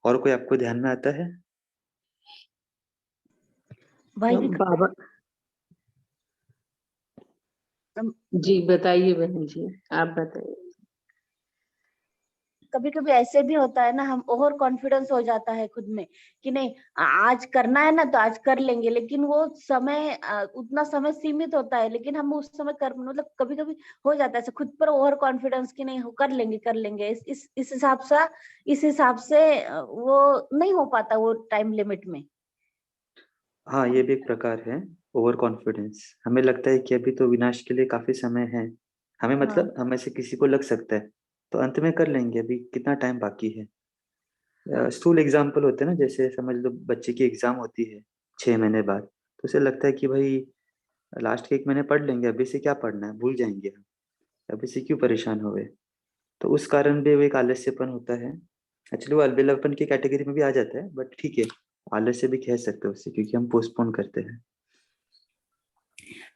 और कोई आपको ध्यान में आता है? भाई जी बाबा जी बताइए बहन जी, आप बताइए। कभी कभी ऐसे भी होता है ना, हम ओवर कॉन्फिडेंस हो जाता है खुद में कि नहीं आज करना है ना तो आज कर लेंगे, लेकिन वो समय उतना समय सीमित होता है, लेकिन हम उस समय कर मतलब कभी कभी हो जाता है खुद पर ओवर कॉन्फिडेंस कि नहीं हो कर लेंगे इस हिसाब से वो नहीं हो पाता वो टाइम लिमिट में। हाँ, ये भी एक प्रकार है ओवर कॉन्फिडेंस। हमें लगता है कि अभी तो विनाश के लिए काफी समय है, हमें हाँ मतलब हमें से किसी को लग सकता है तो अंत में कर लेंगे, अभी कितना टाइम बाकी है। स्थूल एग्जाम्पल होते हैं ना, जैसे समझ लो बच्चे की एग्जाम होती है 6 महीने बाद, तो उसे लगता है कि भाई लास्ट के 1 महीने पढ़ लेंगे, अभी से क्या पढ़ना है, भूल जाएंगे हम, अभी से क्यों परेशान हुए। तो उस कारण भी वो एक आलस्यपन होता है। एक्चुअली वो अलबेलापन की कैटेगरी में भी आ जाता है, बट ठीक है, आलस्य भी कह सकते हो उससे, क्योंकि हम पोस्टपोन करते हैं।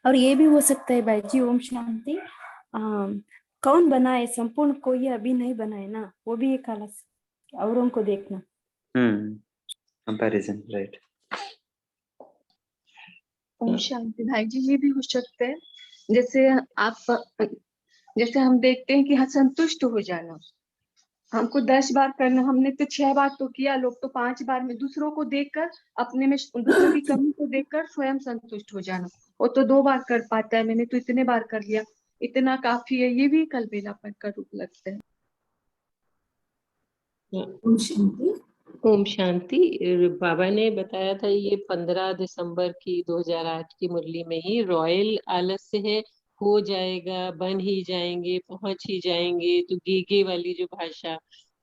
और ये भी हो सकता है भाई जी, ओम शांति, कौन बनाए संपूर्ण, कोई अभी नहीं बनाए ना, वो भी एक आलस्य, औरों को देखना। Comparison, right. ओम शांति भाई जी, ये भी हो सकता है जैसे हम देखते हैं कि हाँ संतुष्ट हो जाना, हमको 10 बार करना, हमने तो 6 बार तो किया, लोग तो 5 बार में, दूसरों को देखकर अपने में दूसरों की कमी को देखकर स्वयं संतुष्ट हो जाना, वो तो 2 बार कर पाता है, मैंने तो इतने बार कर लिया, इतना काफी है, ये भी अलबेलापन का रूप लगता है। ओम शांति। बाबा ने बताया था ये 15 दिसंबर की 2008 की मुरली में ही रॉयल आलस्य है, हो जाएगा, बन ही जाएंगे, पहुंच ही जाएंगे, तो गेगे वाली जो भाषा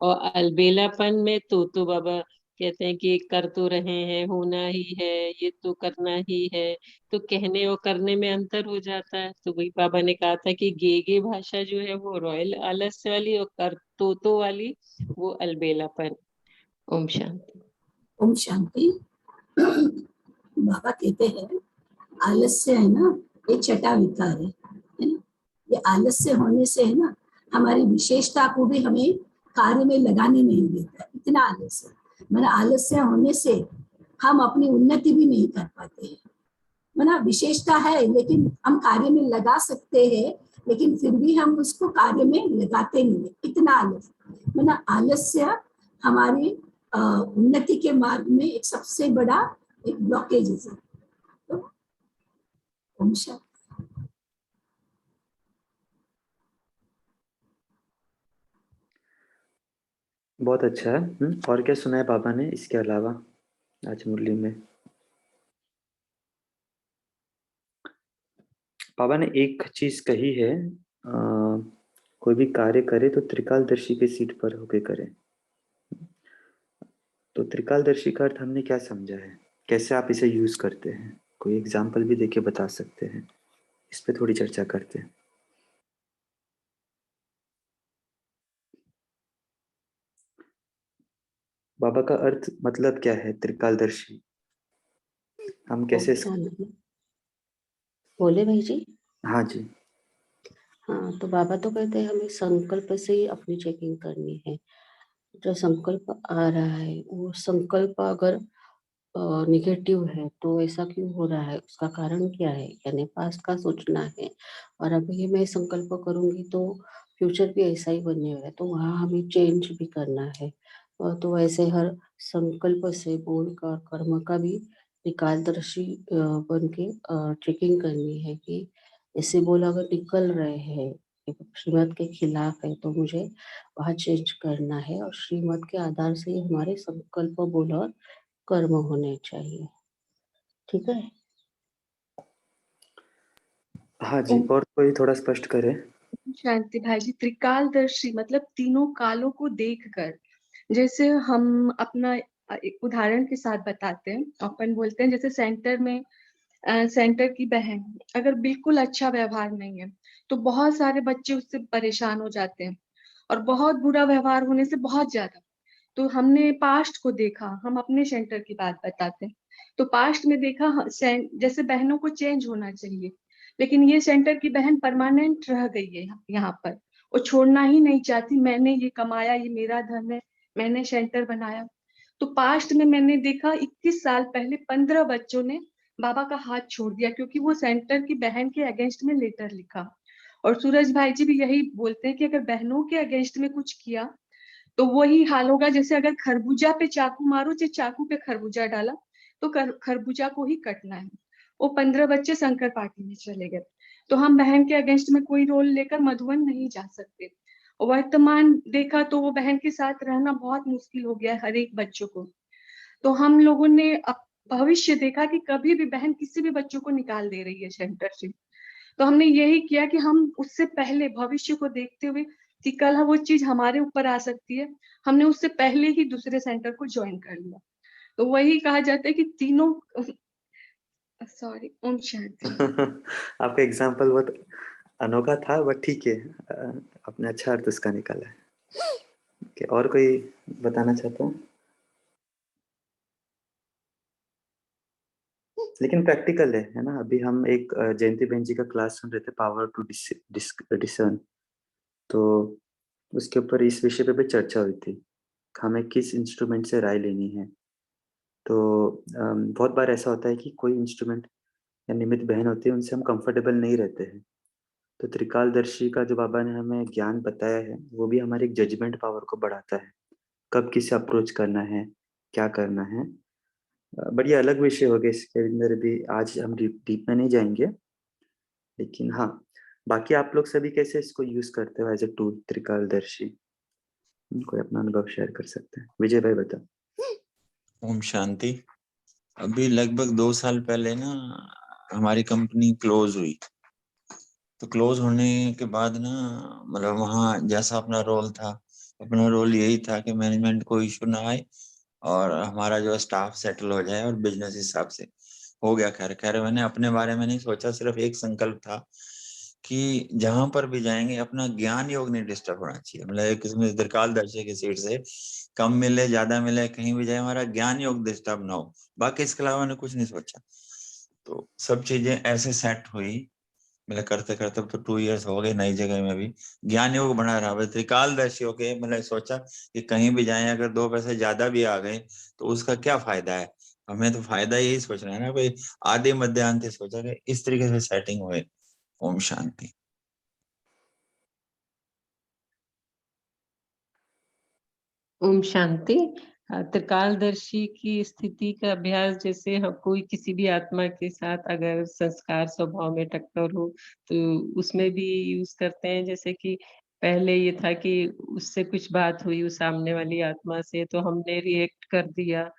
और अलबेलापन में तो बाबा कहते हैं कि कर तो रहे हैं, होना ही है, ये तो करना ही है। तो कहने और करने में अंतर हो जाता है। तो वही बाबा ने कहा था कि गे भाषा जो है वो रॉयल आलस्य वाली, और कर तो वाली वो अलबेलापन। ओम शांति। ओम शांति। बाबा कहते हैं आलस्य है ना, ये छठा विकार है ना। ये आलस्य होने से है ना, हमारी विशेषता को भी हमें कार्य में लगाने नहीं देता। इतना आलस्य, मतलब आलस्य होने से हम अपनी उन्नति भी नहीं कर पाते हैं। मतलब विशेषता है लेकिन हम कार्य में लगा सकते हैं, लेकिन फिर भी हम उसको कार्य में लगाते नहीं। इतना आलस्य, मतलब आलस्य हमारी उन्नति के मार्ग में एक सबसे बड़ा एक ब्लॉकेज है। तो ओम शांति। बहुत अच्छा है। और क्या सुना है बाबा ने इसके अलावा आज मुरली में? बाबा ने एक चीज कही है, कोई भी कार्य करे तो त्रिकालदर्शी के सीट पर होके करे। तो त्रिकालदर्शी का अर्थ हमने क्या समझा है, कैसे आप इसे यूज करते हैं? कोई एग्जाम्पल भी देके बता सकते हैं? इस पे थोड़ी चर्चा करते हैं। बाबा का अर्थ मतलब क्या है त्रिकालदर्शी? हम कैसे बोले भाई जी? हाँ जी। हाँ, तो बाबा तो कहते हैं हमें संकल्प से ही अपनी चेकिंग करनी है। जो संकल्प आ रहा है वो संकल्प अगर निगेटिव है तो ऐसा क्यों हो रहा है, उसका कारण क्या है, यानी पास्ट का सोचना है। और अभी मैं संकल्प करूंगी तो फ्यूचर भी ऐसा ही बनने वाला है, तो वहाँ हमें चेंज भी करना है। तो ऐसे हर संकल्प से बोल का कर्म का भी त्रिकालदर्शी बन के चेकिंग करनी है कि ऐसे बोल अगर निकल रहे हैं श्रीमत के खिलाफ है तो मुझे वहाँ चेंज करना है। और श्रीमत के आधार से ही हमारे संकल्प बोल और कर्म होने चाहिए। ठीक है? हाँ जी, और कोई थोड़ा स्पष्ट करे? शांति भाई जी, त्रिकालदर्शी मतलब तीनों कालों को देखकर। जैसे हम अपना एक उदाहरण के साथ बताते हैं। अपन बोलते हैं जैसे सेंटर में सेंटर की बहन अगर बिल्कुल अच्छा व्यवहार नहीं है तो बहुत सारे बच्चे उससे परेशान हो जाते हैं, और बहुत बुरा व्यवहार होने से बहुत ज्यादा। तो हमने पास्ट को देखा, हम अपने सेंटर की बात बताते हैं। तो पास्ट में देखा जैसे बहनों को चेंज होना चाहिए, लेकिन ये सेंटर की बहन परमानेंट रह गई है यहाँ पर। वो छोड़ना ही नहीं चाहती, मैंने ये कमाया, ये मेरा धन है, मैंने सेंटर बनाया। तो पास्ट में मैंने देखा 21 साल पहले 15 बच्चों ने बाबा का हाथ छोड़ दिया क्योंकि वो सेंटर की बहन के अगेंस्ट में लेटर लिखा। और सूरज भाई जी भी यही बोलते हैं कि अगर बहनों के अगेंस्ट में कुछ किया तो वही हाल होगा। जैसे अगर खरबूजा पे चाकू मारो, चाहे चाकू पे खरबूजा डाला तो खरबूजा को ही कटना है। वो 15 बच्चे शंकर पार्टी में चले गए। तो हम बहन के अगेंस्ट में कोई रोल लेकर मधुबन नहीं जा सकते। वर्तमान देखा तो वो बहन के साथ रहना बहुत मुश्किल हो गया है हर एक बच्चों को। तो हम लोगों ने भविष्य देखा कि कभी भी बहन किसी भी बच्चों को निकाल दे रही है सेंटर से। तो हमने यही किया कि हम उससे पहले भविष्य को देखते हुए कि कल वो चीज हमारे ऊपर आ सकती है, हमने उससे पहले ही दूसरे सेंटर को ज्वाइन कर लिया। तो वही कहा जाता है कि तीनों सॉरी ओम शांति। आपका एग्जाम्पल बहुत अनोखा था, बट ठीक है, आपने अच्छा अर्थ उसका निकाला है। okay, और कोई बताना चाहता हूँ? लेकिन प्रैक्टिकल है ना। अभी हम एक जयंती बहन जी का क्लास सुन रहे थे, पावर टू डिसर्न। तो उसके ऊपर इस विषय पे भी चर्चा हुई थी, हमें किस इंस्ट्रूमेंट से राय लेनी है। तो बहुत बार ऐसा होता है कि कोई इंस्ट्रूमेंट या निमित्त बहन होती है, उनसे हम कंफर्टेबल नहीं रहते हैं। तो त्रिकालदर्शी का जो बाबा ने हमें ज्ञान बताया है वो भी हमारी जजमेंट पावर को बढ़ाता है, कब किसे अप्रोच करना है, क्या करना है। बड़ी अलग विषय हो गया इसके अंदर भी, आज हम डीप में नहीं जाएंगे। लेकिन हाँ, बाकी आप लोग सभी कैसे इसको यूज करते हो एज ए टूल त्रिकालदर्शी? कोई अपना अनुभव शेयर कर सकते हैं? विजय भाई बताओ। ओम शांति। अभी लगभग 2 साल पहले ना हमारी कंपनी क्लोज हुई। तो क्लोज होने के बाद ना मतलब वहाँ जैसा अपना रोल था अपना रोल यही था कि मैनेजमेंट को इशू ना आए और हमारा जो स्टाफ सेटल हो जाए और बिजनेस हिसाब से हो गया। खैर खैर मैंने अपने बारे में नहीं सोचा, सिर्फ एक संकल्प था कि जहां पर भी जाएंगे अपना ज्ञान योग नहीं डिस्टर्ब होना चाहिए। मतलब एक इसमें त्रिकालदर्शी की सीट से कम मिले ज्यादा मिले कहीं भी जाए हमारा ज्ञान योग डिस्टर्ब ना हो, बाकी इसके अलावा मैंने कुछ नहीं सोचा। तो सब चीजें ऐसे सेट हुई, मतलब करते करते तो 2 इयर्स हो गए नई जगह में भी, ज्ञान योग बना रहा। त्रिकालदर्शी होके मैंने सोचा कि कहीं भी जाएं अगर 2 पैसे ज्यादा भी आ गए तो उसका क्या फायदा है, हमें तो फायदा यही सोचना है ना भाई। आदि मध्य अंत सोचा कि इस तरीके से सेटिंग हुए। ओम शांति। ओम शांति। त्रिकालदर्शी की स्थिति का अभ्यास, जैसे हम कोई किसी भी आत्मा के साथ अगर संस्कार स्वभाव में टक्कर हो तो उसमें भी यूज करते हैं। जैसे कि पहले ये था कि उससे कुछ बात हुई उस सामने वाली आत्मा से तो हमने रिएक्ट कर दिया,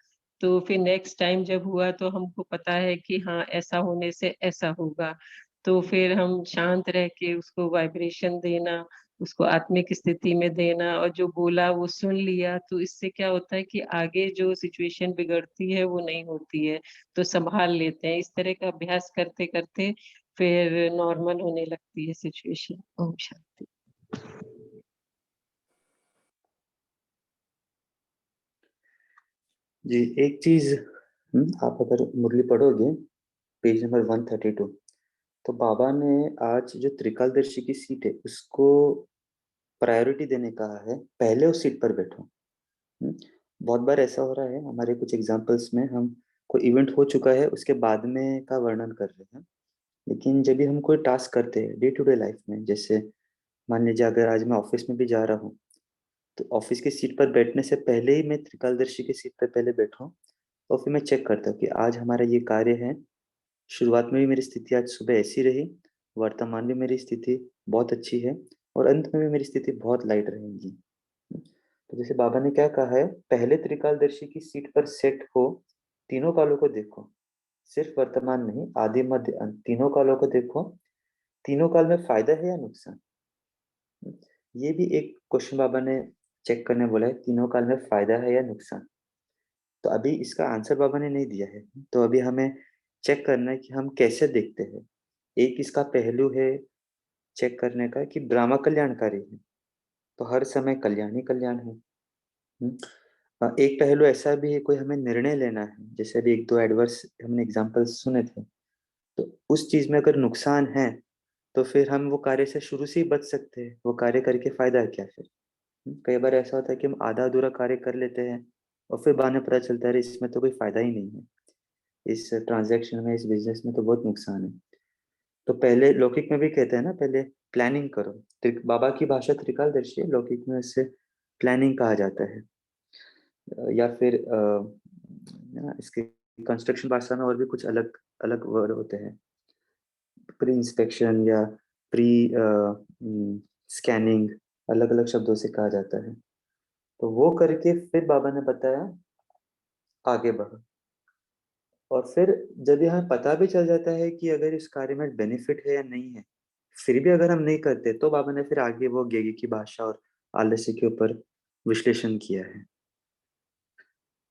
तो फिर नेक्स्ट टाइम जब हुआ तो हमको पता है कि हाँ ऐसा होने से ऐसा होगा, तो फिर हम शांत रह के उसको वाइब्रेशन देना, उसको आत्मिक स्थिति में देना, और जो बोला वो सुन लिया, तो इससे क्या होता है कि आगे जो सिचुएशन बिगड़ती है वो नहीं होती है, तो संभाल लेते हैं। इस तरह का अभ्यास करते करते फिर नॉर्मल होने लगती है सिचुएशन। ओम शांति। जी एक चीज, आप अगर मुरली पढ़ोगे पेज नंबर 132, तो बाबा ने आज जो त्रिकालदर्शी की सीट है उसको प्रायोरिटी देने कहा है, पहले उस सीट पर बैठो। बहुत बार ऐसा हो रहा है हमारे कुछ एग्जांपल्स में, हम कोई इवेंट हो चुका है उसके बाद में का वर्णन कर रहे हैं, लेकिन जब भी हम कोई टास्क करते हैं डे टू डे लाइफ में, जैसे मान लीजिए अगर आज मैं ऑफिस में भी जा रहा हूँ तो ऑफिस की सीट पर बैठने से पहले ही मैं त्रिकालदर्शी की सीट पर पहले बैठूं और फिर मैं चेक करता हूँ कि आज हमारा ये कार्य है। शुरुआत में भी मेरी स्थिति आज सुबह ऐसी रही, वर्तमान में मेरी स्थिति बहुत अच्छी है और अंत में भी मेरी स्थिति बहुत लाइट रहेगी। तो जैसे बाबा ने क्या कहा है, पहले त्रिकालदर्शी की सीट पर सेट हो, तीनों कालों को देखो, सिर्फ वर्तमान नहीं, आदि मध्य अंत तीनों कालों को देखो। तीनों काल में फायदा है या नुकसान, ये भी एक क्वेश्चन बाबा ने चेक करने बोला है, तीनों काल में फायदा है या नुकसान। तो अभी इसका आंसर बाबा ने नहीं दिया है, तो अभी हमें चेक करना है कि हम कैसे देखते हैं। एक इसका पहलू है चेक करने का कि ड्रामा कल्याणकारी है, तो हर समय कल्याण ही कल्याण है। एक पहलू ऐसा भी है, कोई हमें निर्णय लेना है, जैसे अभी 1-2 एडवर्स हमने एग्जांपल्स सुने थे, तो उस चीज में अगर नुकसान है तो फिर हम वो कार्य से शुरू से ही बच सकते हैं, वो कार्य करके फायदा है क्या फिर। कई बार ऐसा होता है कि हम आधा अधूरा कार्य कर लेते हैं और फिर बाद में पता चलता है इसमें तो कोई फायदा ही नहीं है, इस ट्रांजैक्शन में, इस बिजनेस में तो बहुत नुकसान है। तो पहले लौकिक में भी कहते हैं ना, पहले प्लानिंग करो। बाबा की भाषा त्रिकालदर्शी है, लौकिक में इसे प्लानिंग कहा जाता है। या फिर इसके कंस्ट्रक्शन भाषा में और भी कुछ अलग अलग वर्ड होते हैं, प्री इंस्पेक्शन या प्री स्कैनिंग, अलग अलग शब्दों से कहा जाता है। तो वो करके फिर बाबा ने बताया आगे बढ़ो। और फिर जब ये हमें पता भी चल जाता है कि अगर इस कार्य में बेनिफिट है या नहीं है, फिर भी अगर हम नहीं करते, तो बाबा ने फिर आगे वो गेगे की भाषा और आलस्य के ऊपर विश्लेषण किया है।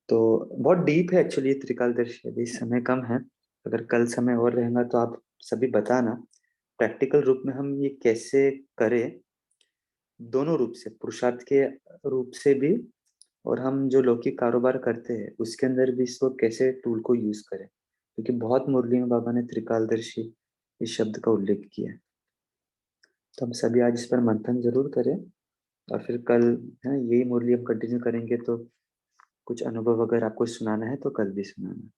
तो बहुत डीप है एक्चुअली ये त्रिकालदर्शी। अभी समय कम है, अगर कल समय और रहेगा तो आप सभी बताना प्रैक्टिकल रूप में हम ये कैसे करें, दोनों रूप से, पुरुषार्थ के रूप से भी, और हम जो लौकिक कारोबार करते हैं उसके अंदर भी इसको कैसे टूल को यूज करें, क्योंकि बहुत मुरली में बाबा ने त्रिकालदर्शी इस शब्द का उल्लेख किया है। तो हम सभी आज इस पर मंथन जरूर करें और फिर कल है यही मुरली हम कंटिन्यू करेंगे। तो कुछ अनुभव अगर आपको सुनाना है तो कल भी सुनाना।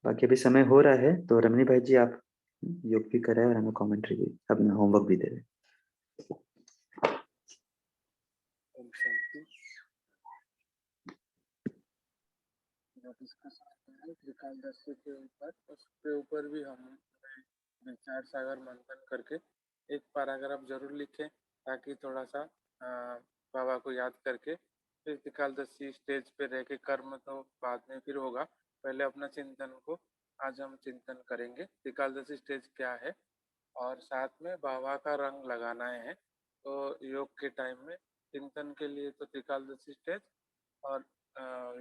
बाकी अभी समय हो रहा है तो रमनी भाई जी आप योग भी कराए और हमें कमेंट्री भी, अपना होमवर्क भी दे दें। ओम शांति। डिस्कस करते हैं त्रिकालदर्शी के ऊपर, उसके ऊपर भी हम विचार सागर मंथन करके एक पैराग्राफ जरूर लिखें, ताकि थोड़ा सा बाबा को याद करके फिर त्रिकालदर्शी स्टेज पे रह के, कर्म तो बाद में फिर होगा, पहले अपना चिंतन को आज हम चिंतन करेंगे त्रिकालदर्शी स्टेज क्या है, और साथ में बाबा का रंग लगाना है। तो योग के टाइम में चिंतन के लिए तो त्रिकालदर्शी स्टेज और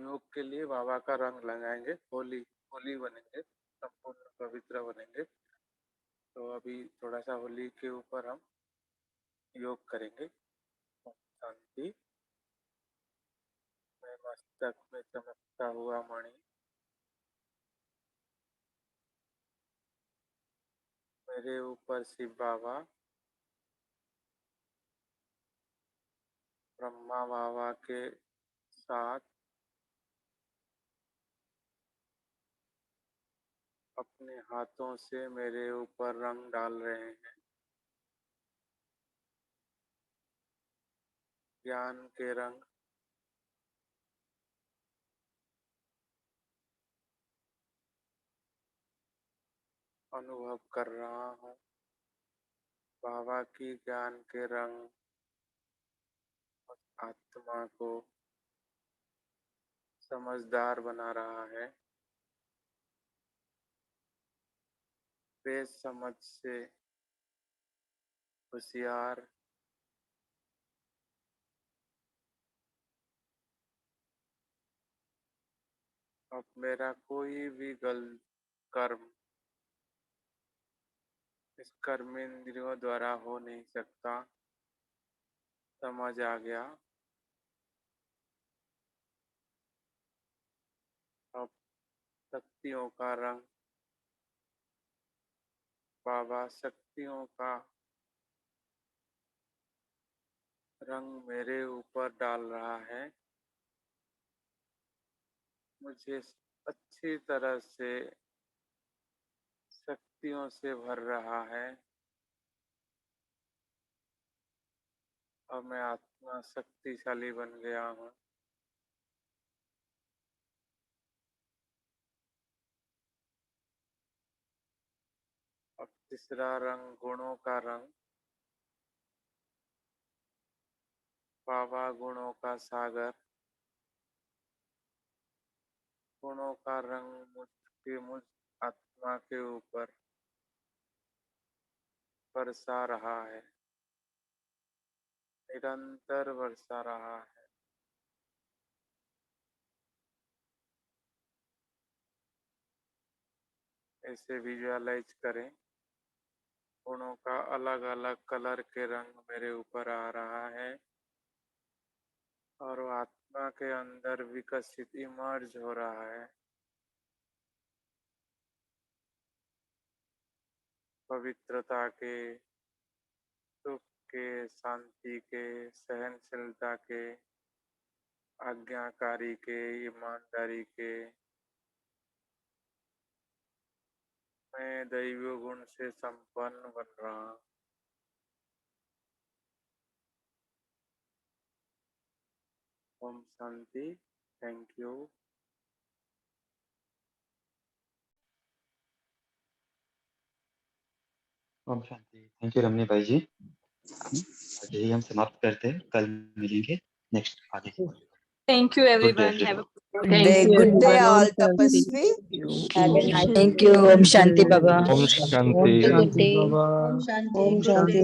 योग के लिए बाबा का रंग लगाएंगे, होली बनेंगे, संपूर्ण पवित्र बनेंगे। तो अभी थोड़ा सा होली के ऊपर हम योग करेंगे। शांति। मैं मस्तक में चमकता हुआ मणि, मेरे ऊपर शिव बाबा, ब्रह्मा बाबा के साथ अपने हाथों से मेरे ऊपर रंग डाल रहे हैं। ज्ञान के रंग, अनुभव कर रहा हूँ। बाबा की ज्ञान के रंग आत्मा को समझदार बना रहा है। बेसमझ से होशियार, अब मेरा कोई भी गलत कर्म इस कर्मेंद्रियों द्वारा हो नहीं सकता। समझ आ गया। अब शक्तियों का रंग, बाबा शक्तियों का रंग मेरे ऊपर डाल रहा है। मुझे अच्छी तरह से शक्तियों से भर रहा है। अब मैं आत्मा शक्तिशाली बन गया हूँ। अब तीसरा रंग गुणों का रंग, बाबा गुणों का सागर, गुणों का रंग मुझ आत्मा के ऊपर बरसा रहा है, निरंतर बरसा रहा है। ऐसे विजुअलाइज करें, गुणों का अलग अलग कलर के रंग मेरे ऊपर आ रहा है और वो आत्मा के अंदर विकसित इमर्ज हो रहा है। पवित्रता के, सुख के, शांति के, सहनशीलता के, आज्ञाकारी के, ईमानदारी के, मैं दैवीय गुण से संपन्न बन रहा हूँ। ओम शांति। Thank you. ओम शांति। थैंक यू रमनी भाई जी। आज यही हम समाप्त करते हैं, कल मिलेंगे नेक्स्ट आगे। Thank you everyone. Have a Good day all tapasvi. Thank you. Om Shanti Baba. Om Shanti. Om Shanti. Om Shanti.